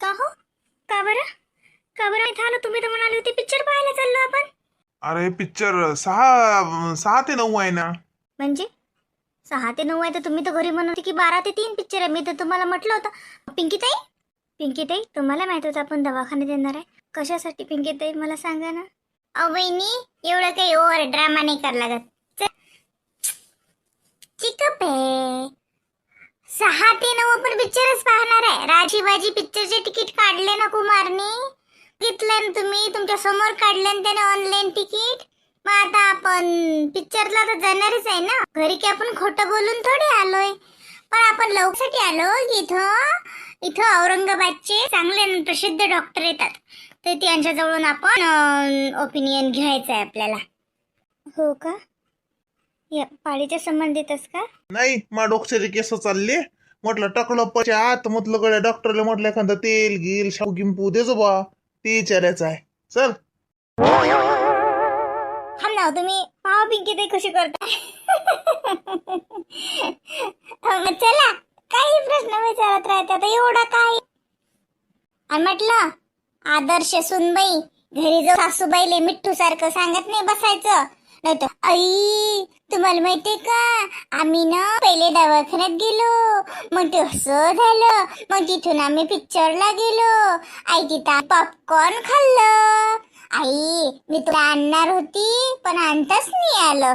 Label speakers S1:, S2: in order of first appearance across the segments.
S1: का हो? का बरं? का बरं इथं आलो? तुम्ही तर म्हणाले होते पिक्चर पाहायला चाललो आपण.
S2: अरे पिक्चर 6 ते 9 आहे ना.
S1: म्हणजे 6 ते 9 आहे तर तुम्ही तर घरी म्हणत होते की 12 ते 3 पिक्चर आहे. मी तर तुम्हाला म्हटलं होतं. पिंकीताई तुम्हाला माहित होतं आपण दवाखान्यात येणार आहे. कशासाठी पिंकीताई मला सांगा ना. अहो बहिणी, एवढं काही ओव्हर ड्रामा नाही करायला लागत. चिकप आहे. 6 ते 9 आपण पिक्चरच पाहणार आहे. राजीबाजी पिक्चरचे तिकीट काढले ना कुमारने. घेतलं ना तुम्ही, तुमच्या समोर काढलं ना त्याने ऑनलाईन तिकीट. मग आता आपण पिक्चरला तर जाणारच आहे ना. घरी की आपण खोटं बोलून थोडे आलोय. पण आपण लवकरसाठी आलो की इथं औरंगाबादचे चांगले प्रसिद्ध डॉक्टर येतात. तर त्यांच्याजवळून आपण ओपिनियन घ्यायचं आहे आपल्याला. हो का? या पाळीच्या संबंधितच का?
S2: नाही मा डोक्याचे केस चालले. म्हटलं टाकलं पच्या आत, म्हटलं गड्या डॉक्टरला म्हटलं एखादा तेल गिल शाव गिंपू देजो बा. ते विचारायचं आहे. चल.
S1: हा ना, तुम्ही पाव पिंकी ते कशी करताय. चला, काही प्रश्न विचारत राहतात एवढा काय. आणि म्हटलं आदर्श सुनबाई, घरी जाऊ सासूबाईले मिठ्ठू सारखं सांगत नाही बसायचं. नाही तर आई तुम्हाला माहितीये का, आम्ही ना पहिले दवाखान्यात गेलो, मग ते असं झालं, मग तिथून आम्ही पिक्चरला गेलो, आई तिथं पॉपकॉर्न खाल्लं. आई मी तुला आणणार होती पण आणताच नाही आलं.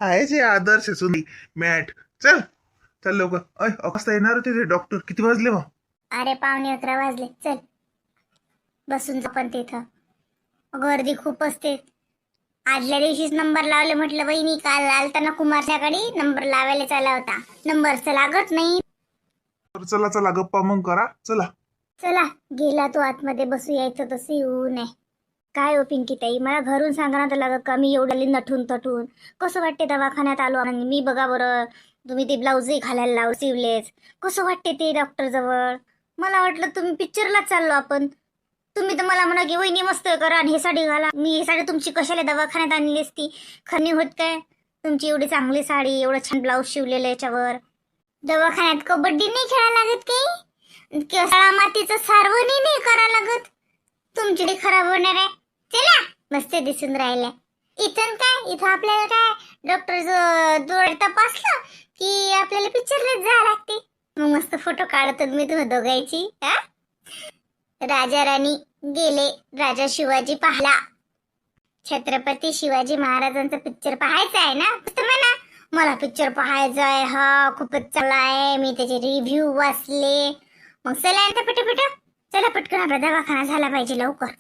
S2: आहे जे आदर्श सुनी मॅट. चल चल लवकर. वाजता येणार होते ते डॉक्टर. किती वाजले मग?
S1: अरे 11:15 वाजले. चल बसून जा पण तिथं. गर्दी खूप असते. आदल्या दिवशीच नंबर लावले. म्हटलं बहिणी काल आलताना कुमारच्या गाडी नंबर लावायला चाला होता. नंबरच लागत नाही.
S2: चला चला गप्पा मग करा. चला.
S1: चला गेला तो आतमध्ये, बसू यायचं तसं येऊ नये. काय हो पिंकीताई, मला घरून सांगणार तर लागत का? मी एवढ्याली नटून तटून कसं वाटते दवाखान्यात आलो आणि मी बघा बरं, तुम्ही ते ब्लाऊजही घालायला लावू शिवलेच. कसं वाटते ते डॉक्टर जवळ. मला वाटलं तुम्ही पिक्चरला चाललो आपण. तुम्ही तर मला म्हणा की वहिनी मस्त करा आणि हे साडी घाला. मी ही साडी तुमची कशाला दवाखान्यात आणली असती? खरणी होत काय तुमची एवढी चांगली साडी, एवढं छान ब्लाऊज शिवलेलं याच्यावर. दवाखान्यात कबड्डी नाही खेळायला लागत काही, शाळा मातीचं सारवणी नाही करा लागत. तुमची ती खराब होणार आहे. चला, मस्त दिसून राहिल्या. इथं काय, इथं आपल्याला काय डॉक्टर डोळे तपासलं की आपल्याला पिक्चरलाच जावं लागते. मग मस्त फोटो काढतो मी तुम्ही दोघांची. राजा राणी गेले राजा शिवाजी पाहला. छत्रपती शिवाजी महाराजांचा पिक्चर पाहायचा आहे ना. म्हणा मला पिक्चर पाहायचा आहे, हा खूपच चांगला आहे, मी त्याचे रिव्ह्यू वाचले. मग चला आता पटपट, चला पटकन आपला दवाखाना झाला पाहिजे लवकर.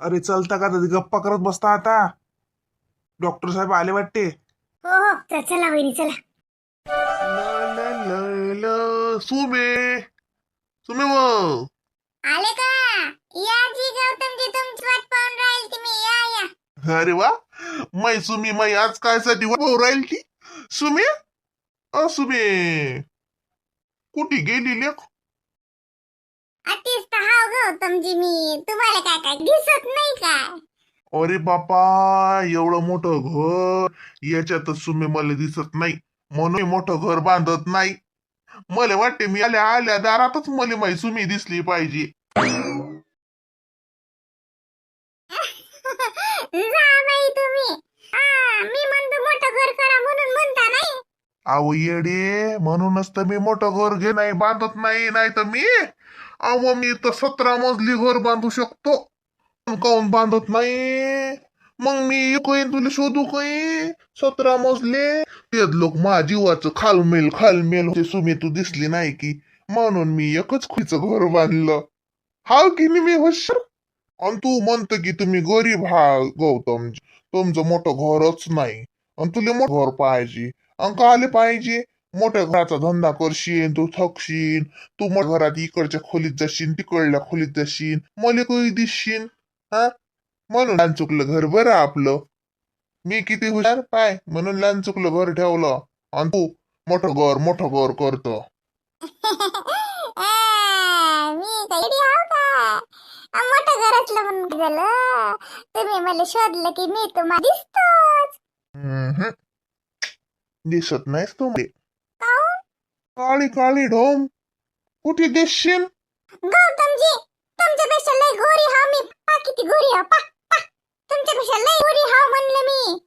S2: अरे चलता का दादी, गप्पा करत बसता आता. डॉक्टर साहेब आले वाटते.
S1: हो हो चला वहिनी चला.
S2: ल, ल, ल, सुमे सुमे मग.
S1: आले का? या जी गौतमजी, तुमची वाट पाहून राहील तुम्ही. या.
S2: अरे वा. मै सुमी मै आज काय साठी राहील ती सुमे. सुमे कुठे गेली लेख?
S1: आतीच तर हाव गौतमजी, मी तुम्हाला काय काय दिसत नाही काय?
S2: अरे बापा, एवढं मोठं घर, याच्यातच सुमे मला दिसत नाही, म्हणून मी मोठं घर बांधत नाही. मला वाटते मी आल्या आल्या दारातच मला माही सुमी दिसली पाहिजे.
S1: जा बाई तुम्ही. मी म्हणतो मोठं घर करा म्हणून म्हणता नाही.
S2: अहो येडे, म्हणूनच तर मी मोठं घर घे नाही बांधत नाही. नाही तर मी तर 17 मजली घर बांधू शकतो. काऊन बांधत नाही? मग मी काही तुला शोधू काही 17 मजले. ते लोक माझ्या जीवाचं खालमेल होते. सुमी तू दिसली नाही की, म्हणून मी एकच खुईचं घर बांधलं. हाव की नाही मी हुशार? आणि तू म्हणतो की तुम्ही गरीब हा गौतम, तुमचं मोठं घरच नाही आणि तुला मोठं घर पाहिजे. का आले पाहिजे? मोठ्या घराचा धंदा करशील, तू थकशील, तू मोठ्या घरात इकडच्या खोलीत जाशील, तिकडल्या खोलीत जाशील, मला काही दिसशील. हा, म्हणून लहान चुकलं घर बरं आपलं. मी किती हुशार पाय, म्हणून लहान चुकलं घर ठेवलं आणि तू मोठं घर करतो.
S1: मी काही हाव का? मोठं घरातलं म्हणून झालं. तुम्ही मला शोधलं की मी तुम्हाला दिसतोच.
S2: हम्म. दिसत नाहीस तू मध्ये.
S1: काहून?
S2: काळी काळी ढोम कुठे दिसशील?
S1: गौतमजी, तुमच्यापेक्षा लय गोरी हाव मी. पा किती गोरी हाव, पा पा. तुमच्यापेक्षा लय गोरी हाव म्हणलं मी.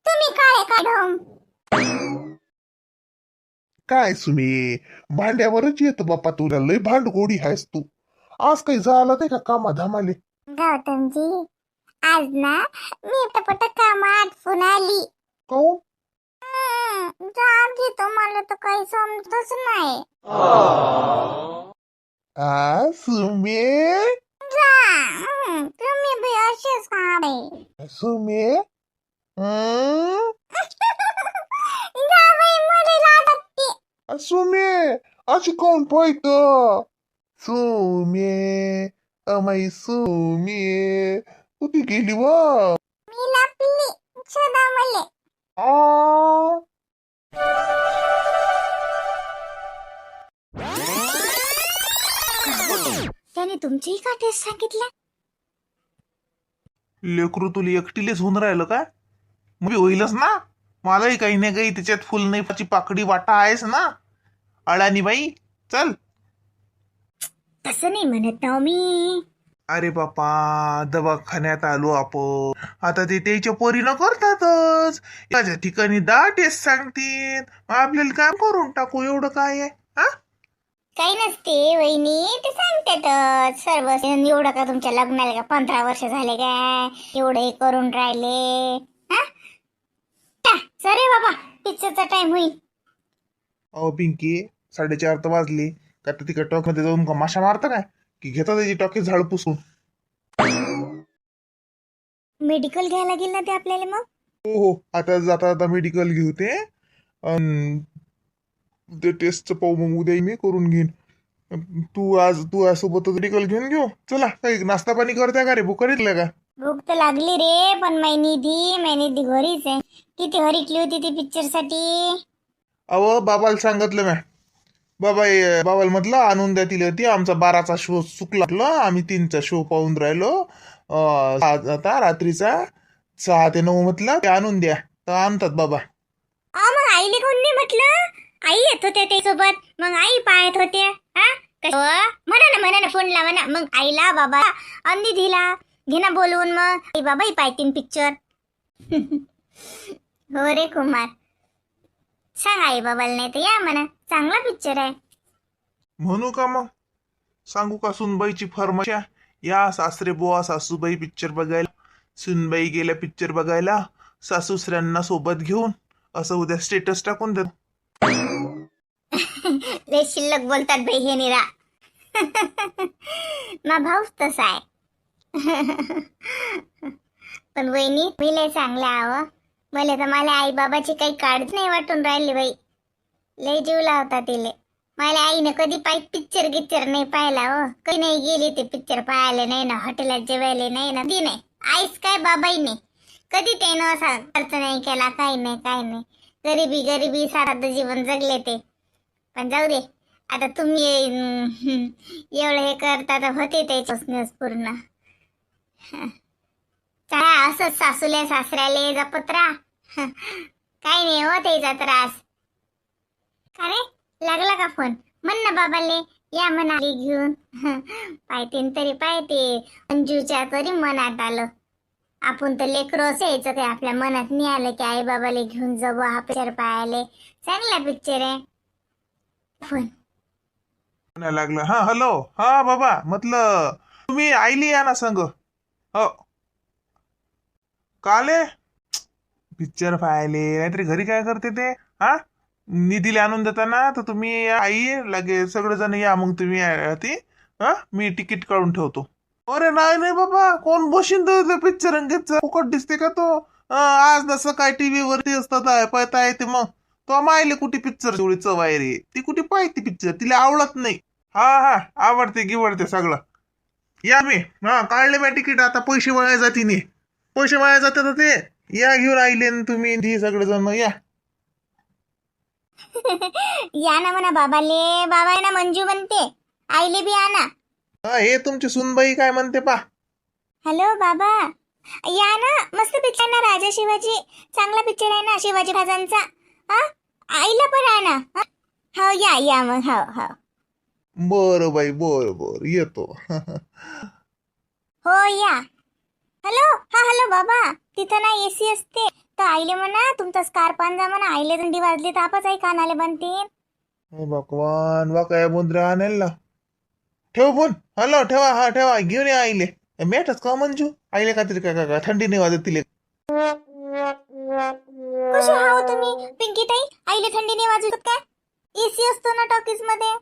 S1: तुम्ही काळे काढून.
S2: काय सुमी भांड्यावरच येत बाप्पा, तुला लय भांडगोडी आहेस तू. आज काही झालं नाही का कामा धामाले?
S1: गौतमजी, आज ना मी पटपट काम आटपून आली.
S2: काऊन?
S1: जागी तुम्हाला तर काही समजतच नाही.
S2: सुमे
S1: तुम्ही बी असेच काढे.
S2: सुमे
S1: जा बाई, मला लागत ती.
S2: सुमे अशी कोण पाहत? सुमे अमाई सुमे कुठे गेली व?
S1: मी लपली सदा मले.
S2: आ
S1: त्याने तुमचीही का टेस्ट सांगितलं?
S3: लेकरू तुला एकटीलेच होऊन राहिलं का? मग होईलच ना. मलाही काही नाही काही त्याच्यात फुल नाही पाकडी वाटा आहेस ना. अडाणी बाई चल.
S1: तसं नाही म्हणत ना मी.
S3: अरे बापा, दवाखान्यात आलो आपण. आता ते त्याच्या पोरीनं करतातच. एखाद्या ठिकाणी 10 टेस्ट सांगतील. आपल्याला काम करून टाकू, एवढं काय आहे? हा,
S1: काही नसते वहिनी, ते सांगतातच सर्व. एवढं का तुमच्या लग्नाला का 15 वर्ष झाले काय एवढं हे करून राहिले? हा सरे बाबा, पिक्चरचा टाइम होईल.
S3: अहो पिंकी, 4:30 तर वाजली. का तर तिकडे टॉक मध्ये जाऊन का माशा मारता काय की घेता त्याची टॉकी झाड पुसून?
S1: मेडिकल घ्यायला गेल ना ते आपल्याला मग.
S3: हो हो, आता जाता जाता मेडिकल घेऊ ते टेस्टचं पाहू, मग उद्या मी करून घेईन. तू सोबत मेडिकल घेऊन घेऊ. चला, काही नाश्ता पाणी करताय का रे? भूक करीतलं का?
S1: भूक तर लागली रे, पण मैनिधी घरीच आहे. किती हरिकली होती ती पिक्चर साठी.
S3: अहो बाबाला सांगितलं म्या. बाबाला म्हटलं आणून द्या तिला. ती आमचा 12चा शो चुकला, आम्ही 3चा शो पाहून राहिलो. आता रात्रीचा 6 ते 9 म्हटलं ते आणून द्या, तर आणतात बाबा.
S1: मग आईले कोण नाही म्हटलं? आई येत होते ते सोबत, मग आई पाहत होते. हा म्हणा ना फोन लावा ना. मग आईला बाबा निधीला घे ना बोलवून. मग आई बाबाही पाहतीन पिक्चर. हो रे कुमार, सांग आई बाबाला, नाही तर या म्हणा, चांगला पिक्चर आहे.
S3: म्हणू का मग? सांगू का सुनबाईची फरमाईश? या सासरे बुवा सासूबाई पिक्चर बघायला. सुनबाई गेल्या पिक्चर बघायला सासूसऱ्यांना सोबत घेऊन, असं उद्या स्टेटस टाकून देत.
S1: लय शिल्लक बोलतात बाई हे निरा. मा भाऊच तसा आहे. पण वहिनी मी लय चांगलं आव. मला आई बाबाची काही काळजी नाही वाटून राहिली बाई. लय जीव लावता तिले. मला आईनं कधी पिक्चर नाही पाहिला हो. कधी नाही गेली ते पिक्चर पाहायला नाही ना, हॉटेलात जेवायला नाही ना, ती नाही. आईच काय बाबाई नाही. कधी त्यानं असा खर्च नाही केला, काही नाही. गरिबी साधं जीवन जगले ते. पण जाऊ दे, आता तुम्ही एवढं हे करता तर होते त्याच पूर्ण. चला असंच सासूले सासऱ्याले जपत राहा. काही नाही हो त्याचा त्रास. का रे, लागला का फोन? म्हण ना बाबाले या म्हणाली घेऊन. पाहतीन तरी पाहते. अंजूच्या तरी मनात आलं. आपण तर लेकरोच यायचं, ते आपल्या मनात नाही आलं की आई बाबाले घेऊन जाऊ हा पिक्चर पाहायला. चांगला पिक्चर आहे. फोन
S3: लागलं. हा हॅलो, हा बाबा, म्हटलं तुम्ही आईली या ना संग. हो काले पिक्चर पाहिले, नाहीतरी घरी काय करते ते? हा, निधीला आणून देताना तर तुम्ही आई लगे सगळेजण या. मग तुम्ही ती मी तिकीट काढून ठेवतो. अरे नाही बाबा, कोण बशीन तर पिक्चर फुकट दिसते का तो? आज जसं काय टीव्ही वरती असतात पाहता येते. मग तो मायले कुठे पिक्चर तेवढी चवाय रे? ती कुठे पाहते पिक्चर? तिला आवडत नाही. हा आवडते गिवडते सगळं. या मी काढले मी तिकीट. आता पैसे वाया जाते, पैसे वाया जाते ते. या घेऊन आईले तुम्ही ती सगळेजण या.
S1: या ना म्हणा बाबाले. बाबा ना मंजू म्हणते, आईले बी आणा.
S3: हे तुमची सुनबाई काय म्हणते पा.
S1: हॅलो बाबा, या ना. मस्त पिक्चर ना राजा शिवाजी. चांगला पिक्चर आहे ना शिवाजी महाराजांचा. हा आईला पण आणा हा? हो या मग हो हो
S2: बरं बाई बर येतो.
S1: हो या. हॅलो बाबा, तिथं ना एसी असते तर आईले म्हणा तुमचा स्कार्फ आणजा म्हणा. आईले थंडी वाजली तापच आहे कानाले बनतील.
S2: हे भगवान वा काय मुद्रा आणेल ना. ठेव फोन. हॅलो ठेवा हा ठेवा घेऊन या आईले. मेटच का मंजू आईले काहीतरी काय थंडी नाही वाजत तिले.
S1: कशी हाव तुम्ही पिंकी ताई? आईले थंडी नाही वाजत काय? एसी असतो ना टॉकीज मध्ये.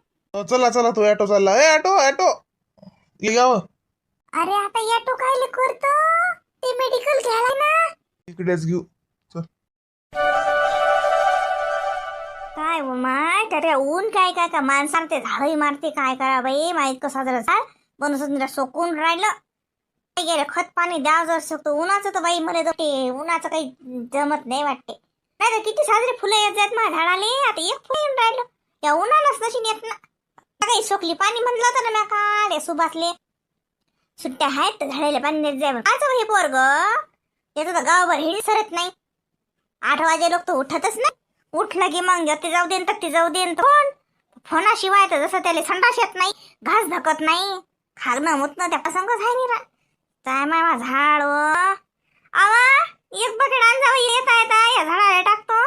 S2: चला तो ऑटो चालला. ए ऑटो ये गाव.
S1: अरे आता या टोकायले करतो ते मेडिकल घ्यायला ना.
S2: इकडेच घेऊ. चल.
S1: काय हो माय त्या ऊन काय काय का मान सांगते झाडही मारते काय करा बाई माहीत कसा जरा झाड बनून सोकून राहिलं. काय गेलं खत पाणी द्याव जर शकतो. उन्हाचं तर बाई मला ते उन्हाचं काही जमत नाही वाटते. नाही तर किती साजरे फुलं येत आहेत माझ्या झाडाले. आता एक फुलं येऊन राहिलं या उन्हालाच नशीन येत ना. काही सोकली पाणी म्हणलं होतं ना मी काल सुभासले सुट्ट्या आहेत तर झाडाला पाणी देत जाय. काय हे पोरग याचं तर गावभर हिंड सरत नाही. 8 वाजे लोक तर उठतच नाही. उठलं की मग ते जाऊ देन तर ते जाऊ देन फोनाशिवाय तर जसं त्याला संडास येत नाही घास धकत नाही खागणं मुतणं त्या प्रसंगच आहे निरा. काय माय झाड आवा एक बकेट आण जावं येता या झाडाला टाकतो.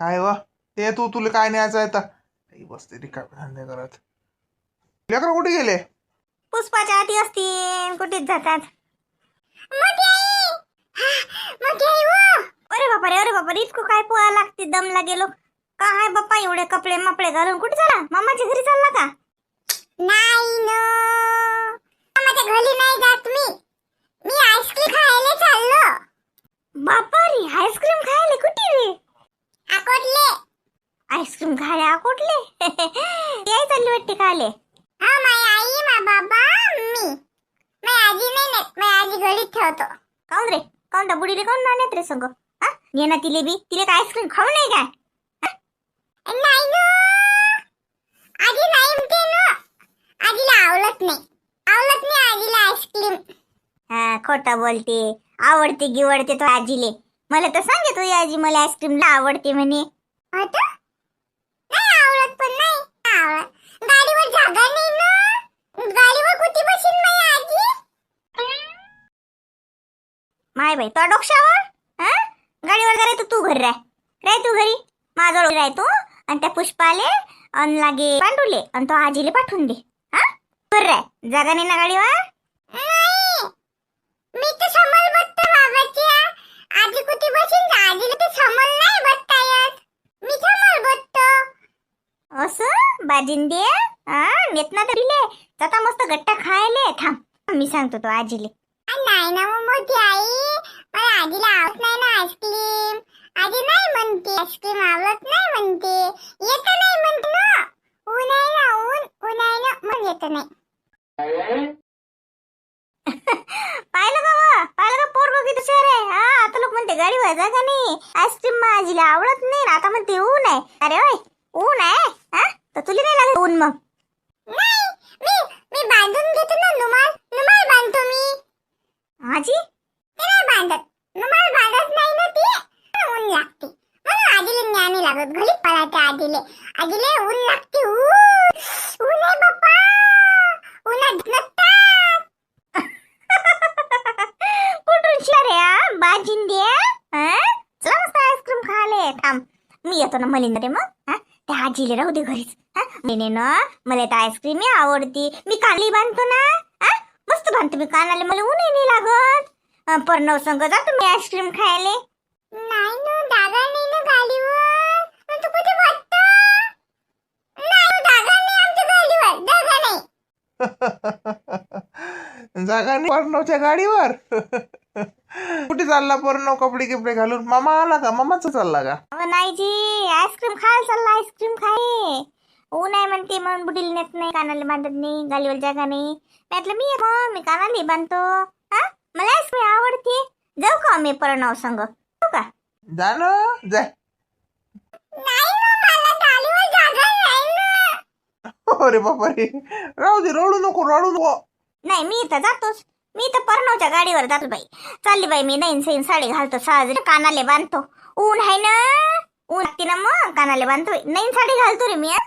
S3: काय वा ते तुला काय न्यायचं आहे तर बसते रिकामी करत. लेकरं कुठे गेले?
S1: पुष्पाच्या आधी असतील कुठेच जातात. अरे बापा इतकं काय पोहा लागते दमला गेलो का हाय बाप्पा. एवढे कपडे मपडे घालून कुठे चाला? मामाच्या घरी चालला का? नाही न मामाच्या घरी नाही जात मी आईस्क्रीम खायला चाललो. बापा रे आईस्क्रीम खायला कुठे रे? अकोटले. आईस्क्रीम खायला अकोटले? याय चालली वाटते खायला. हा माय आई मा बाबा मी आजी नाही नेत. मी आजी घरीच ठेवतो. काऊन रे काऊन त्या बुडीले काऊन नाही नेत रे संग? हा ये ना तिले बी तिले काय आईस्क्रीम खाऊ नाही काय? नाही न आजी नाही म्हणते ना. आजीला आवडत नाही आजीला आईस्क्रीम. हा खोटं बोलते. आवडते गिवडते तो आजीले. मला तर सांगे तो आजी मला आईस्क्रीमला आवडते म्हणे. नाही आवडत पण नाही आवडत. गाडीवर जागा नाही ना. गाडीवर कुठे बसीन माझी आजी? माय बाई तो डोक्षावर हा गाडीवर जा रे तू घरी राह तू घरी माझ्याजवळ राह तू. आणि त्या पुष्पाले अन लागे पांडुले आणि तो आजीले पाठवून दे. हा घरी राह जागा नाही ना गाडीवर. नाही मी तर समोर बसतो बाबाच्या. आजी कुठे बसीन आजीला तर समोर नाही बसता येत. मी समोर बसतो. असं बाजिंदे हा नेत ना तरीले जाता मस्त गट्टा खायले. थांब मी सांगतो तो आजीले. नाही ना मोठी आई मला आजीला आवडत नाही ना आईस्क्रीम. आजी नाही म्हणते आईस्क्रीम आवडत नाही म्हणते. येत नाही म्हणते ना. ऊन आहे ना ऊन आहे ना मग येत नाही. पाहिलं का पोरग किती शहर आहे. हा आता लोक म्हणते गाडीवर जा का नाही आईस्क्रीम आजीला आवडत नाही. आता म्हणते ऊन आहे. अरे ओय ऊन आहे हा तर तुला नाही लागत ऊन मग? नाही मी बांधून घेतो ना रुमाल बांधतो मी. आजी ते नाही बांधत रुमाल बांधत नाही ना ते ऊन लागते म्हणून आजीला न्याने लागत. घरी पळायचे आजीले ऊन लागते. ऊन आहे बाप्पा उन्हात नसतात. कुठून शहर बाजिंद्या चला मस्त आईस्क्रीम खाले. थांब मी येतो ना मलिंद रे मग. हा त्या आजीले राहू दे घरीच. हा मी ना मला तर आईस्क्रीम आवडती. मी काली बांधतो ना. हा मस्त बांधतो मी कानाले. मला ऊन नाही लागत. पर्णव संग जातो मी आईस्क्रीम खायला. नाही ना जागा नाही ना गाडीवर. तू कुठे बसतो? नाही जागा नाही आमच्या गाडीवर जागा नाही.
S3: जागा नाही पर्णवच्या गाडीवर. कुठे चालला पर्णव कपडे गिपडे घालून? मामा आला का? मामाचा चालला का?
S1: नाही जी आईस्क्रीम खायला चालला. आईस्क्रीम खाय ऊन आहे म्हणते म्हणून बुडील नेत नाही. कानाला बांधत नाही. गाडीवर जागा नाही. म्हटलं मी येतो मी कानाला बांधतो. हा मला आईस्क्रीम आवडते. जाऊ का मी प्रणव संग? जाऊ का?
S3: जा ना जा.
S1: नाही ना मला गाडीवर जागा नाही ना.
S3: अरे बापा रे राहू दे रडू नको.
S1: नाही मी इथं जातोच. मी तर पर्णवच्या गाडीवर जातो बाई. चालली बाई मी नईन सईन साडी घालतो साजरी कानाले बांधतो. ऊन आहे ना ऊन लागते ना मग कानाले बांधतोय नवीन साडी घालतो रे मी हा?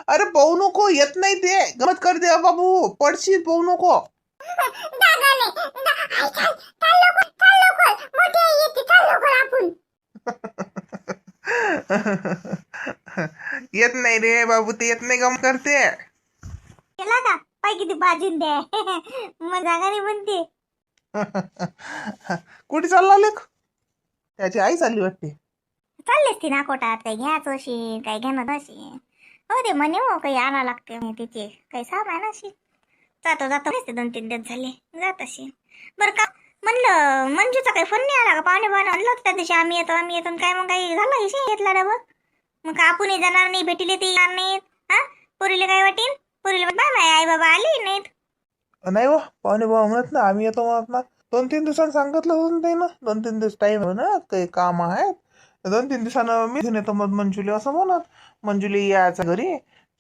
S3: अरे पाहू नको येत नाही ते गमत करते बाबू पडशील पाहू नको येत नाही रे बाबू ते येत नाही गम करते
S1: केला का पाय किती बाजून द्या मग जागा नाही म्हणते.
S3: कुठे चालला लेख त्याची आई चालली वाटते
S1: चाललेच ती ना कोटात काही घ्यायचं अशी काही घेणं अशी हो ते म्हणे हो काही आणा लागते म्हणे तिचे काही सामान अशी जातो जातो नसते 2-3 दिवस झाले जात अशी. बरं का म्हणलं मंजूचा काही फोन नाही आला का पाहुणे पाहुणे आणलं होतं त्या दिवशी आम्ही येतो आणि काय मग काही झालं विषय घेतला डबल मग का आपण जाणार नाही भेटीले ते येणार नाहीत हा पोरीले काय वाटेल पोरीले बाय आई बाबा आले नाहीत.
S3: नाही हो पाहुणे भाऊ म्हणत ना आम्ही येतो म्हणत ना 2-3 दिवसांनी सांगितलं होतं ते ना 2-3 दिवस टाइम आहे ना काही काम आहेत 2-3 दिवसानं मी घेऊन येतो मग मंजुली असं म्हणत मंजुली यायचं घरी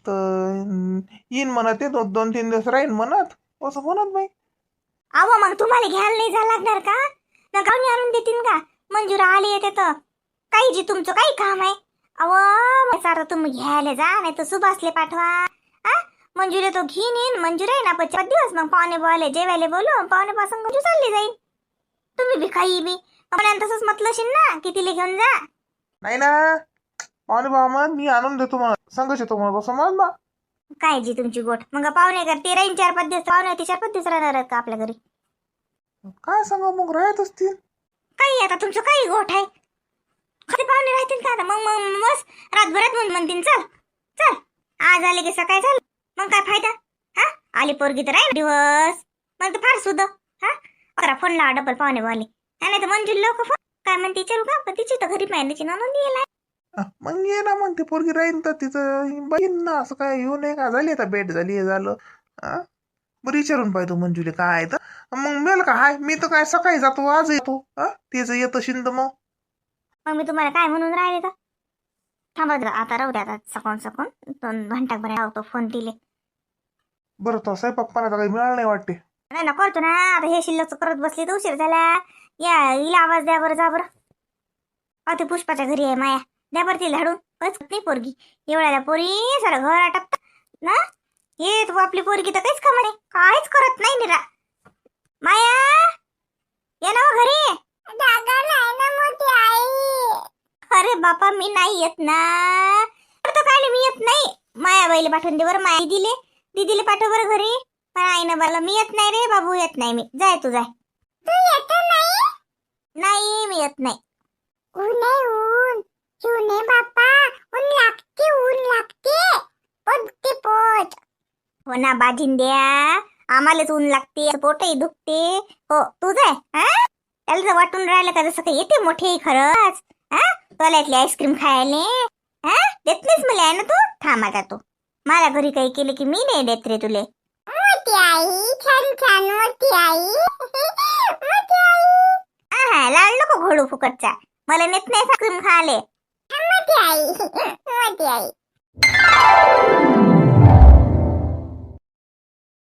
S3: तर येईन म्हणत येतो 2-3 दिवस राहीन म्हणत असं म्हणत बाई.
S1: अहो मग तुम्हाला घ्यायला नाही जायला लागणार का ना गावनी आणून देतील का मंजुरा आली येते तर काही जी तुमचं काही काम आहे. अहो सारं तुम्ही घ्यायला जा नाही तर सुभाषले पाठवा हा मंजुरे तो घेऊन येईन मंजुरा आहे ना 5 दिवस मग पाहुणे बोले जेवायला बोलू पाहुणे पासून मंजू चालली जाईल तुम्ही बी काही बी आपण तसंच म्हटलं ना की तिला घेऊन जा.
S3: नाही ना पाहुणे भाऊ म्हणत मी आणून देतो म्हणत संघच येतो म्हणत असं म्हणत बा
S1: काय जी तुमची गोठ मग पाहुणे करते राहीन 4-5 दिवस पाहुणे 4-5 दिवस राहणार आहेत का आपल्या घरी
S3: काय सांगा मग राहत असतील
S1: काही आता तुमचं काही गोठ आहे खरे पाहुणे राहतील का आता मग मग बस रातभरात म्हणतील चल चल आज आले की सकाळी चाल मग काय फायदा हा आली पोरगी तर राहील दिवस मग तर फार सुद्धा हा अकरा फोन लावा डबल पाहुणे बोले नाही तर मंजूर लोक फोन काय म्हणते विचारू का पण तिची तर घरी पाहिजे नोंद येईल
S3: मग ये ना मग ती पोरगी राहीन तर तिचं बहीण ना असं काय येऊ नये का झाली आता भेट झाली हे झालं बरं विचारून पाहिजे मंजुले काय आहे तर मग मेल का हाय मी तर काय सकाळी जातो आज येतो तिचं येतं शिंद
S1: मग मी तुम्हाला काय म्हणून राहिले तर थांबा आता राहू द्या आता सकून 2 घंटाभर लावतो फोन दिले.
S3: बरं तो स्वयंपाक आता काही मिळालं नाही वाटते
S1: नाही ना करतो ना आता हे शिल्लक करत बसली तर उशीर झाला या हिला आवाज द्या बरं जा बरं अति पुष्पाच्या घरी आहे माया द्या बरं ती झाडून काहीच नाही पोरगी एवढ्या पोरी सारं घर आटपत ना हे तू आपली पोरगी तर काहीच कामा नाही काहीच करत नाही निरा माया ये ना घरी अरे बापा मी नाही येत ना तो काय मी येत नाही माया बाईला पाठवून दे बरं माया दीदीले पाठव बरं घरी पण आई ना बाला मी येत नाही रे बाबू येत नाही मी जाय तू येत नाही मी येत नाही ऊन बाप्पा ऊन लागते पोट हो ना बाजीन द्या आम्हालाच ऊन लागते पोटही दुखते हो तू जाय त्याला जर वाटून राहिलं का जसं काही येते मोठे खरंच तुला इथली आईस्क्रीम खायला देत नाहीस मला आहे ना तू थांब आता तू मला घरी काही केले की मी नाही देत रे तुले मोठी आई छान मोठी आई लाल नको घोडू फुकटचा मला नेत नाही आईस्क्रीम खायले मोठी आई